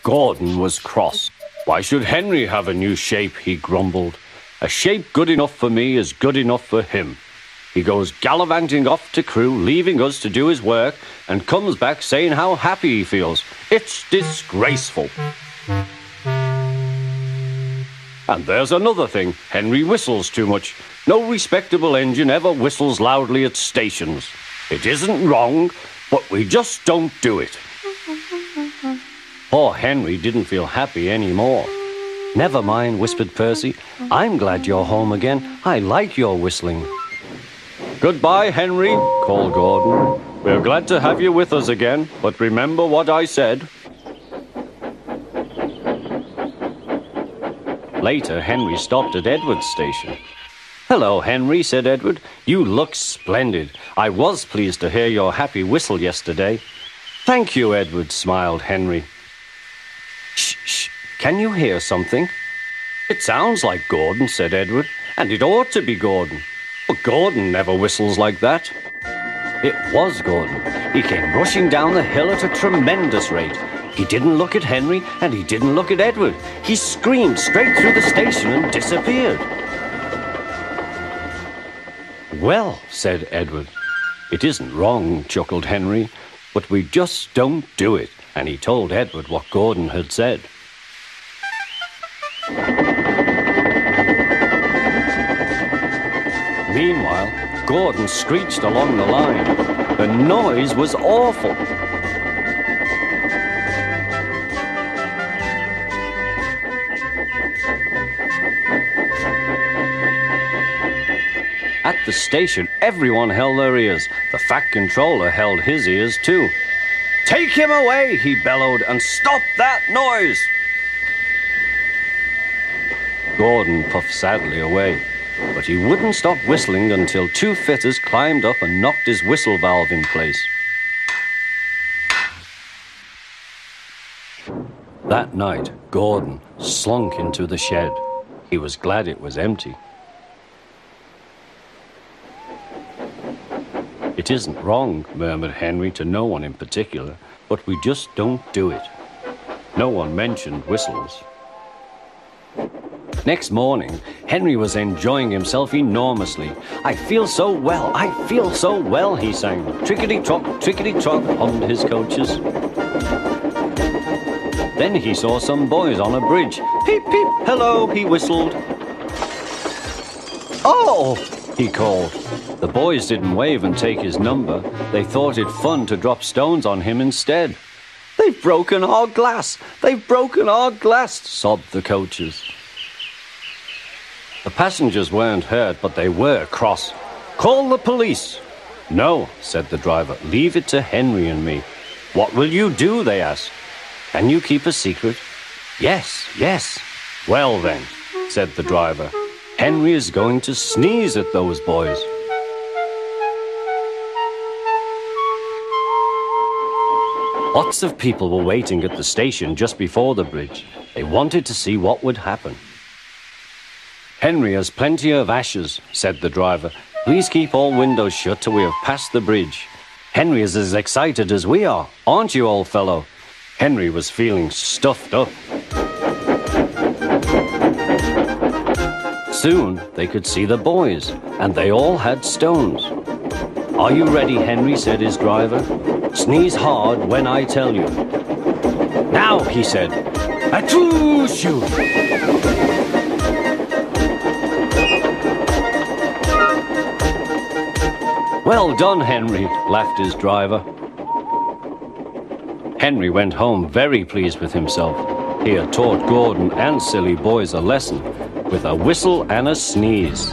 Gordon was cross. Why should Henry have a new shape, he grumbled. A shape good enough for me is good enough for him. He goes gallivanting off to crew, leaving us to do his work, and comes back saying how happy he feels. It's disgraceful. And there's another thing. Henry whistles too much. No respectable engine ever whistles loudly at stations. It isn't wrong, but we just don't do it. Poor Henry didn't feel happy anymore. Never mind, whispered Percy. I'm glad you're home again. I like your whistling. Goodbye, Henry, called Gordon. We're glad to have you with us again, but remember what I said. Later, Henry stopped at Edward's station. Hello, Henry, said Edward. You look splendid. I was pleased to hear your happy whistle yesterday. Thank you, Edward, smiled Henry. Shh, shh. Can you hear something? It sounds like Gordon, said Edward, and it ought to be Gordon. But Gordon never whistles like that. It was Gordon. He came rushing down the hill at a tremendous rate. He didn't look at Henry, and he didn't look at Edward. He screamed straight through the station and disappeared. Well, said Edward. It isn't wrong, chuckled Henry, but we just don't do it. And he told Edward what Gordon had said. Meanwhile, Gordon screeched along the line. The noise was awful. At the station, everyone held their ears. The fat controller held his ears too. Take him away, he bellowed, and stop that noise! Gordon puffed sadly away, but he wouldn't stop whistling until two fitters climbed up and knocked his whistle valve in place. That night, Gordon slunk into the shed. He was glad it was empty. It isn't wrong, murmured Henry to no one in particular, but we just don't do it. No one mentioned whistles. Next morning, Henry was enjoying himself enormously. I feel so well, he sang. Trickety-trot, hummed his coaches. Then he saw some boys on a bridge. Peep, peep, hello, he whistled. Oh, he called. The boys didn't wave and take his number. They thought it fun to drop stones on him instead. They've broken our glass! They've broken our glass! Sobbed the coaches. The passengers weren't hurt, but they were cross. Call the police! No, said the driver. Leave it to Henry and me. What will you do? They asked. Can you keep a secret? Yes, yes. Well then, said the driver. Henry is going to sneeze at those boys. Lots of people were waiting at the station just before the bridge. They wanted to see what would happen. Henry has plenty of ashes, said the driver. Please keep all windows shut till we have passed the bridge. Henry is as excited as we are, aren't you, old fellow? Henry was feeling stuffed up. Soon they could see the boys, and they all had stones. Are you ready, Henry, said his driver. Sneeze hard when I tell you. Now, he said. Achoo, shoo! Well done, Henry, laughed his driver. Henry went home very pleased with himself. He had taught Gordon and silly boys a lesson with a whistle and a sneeze.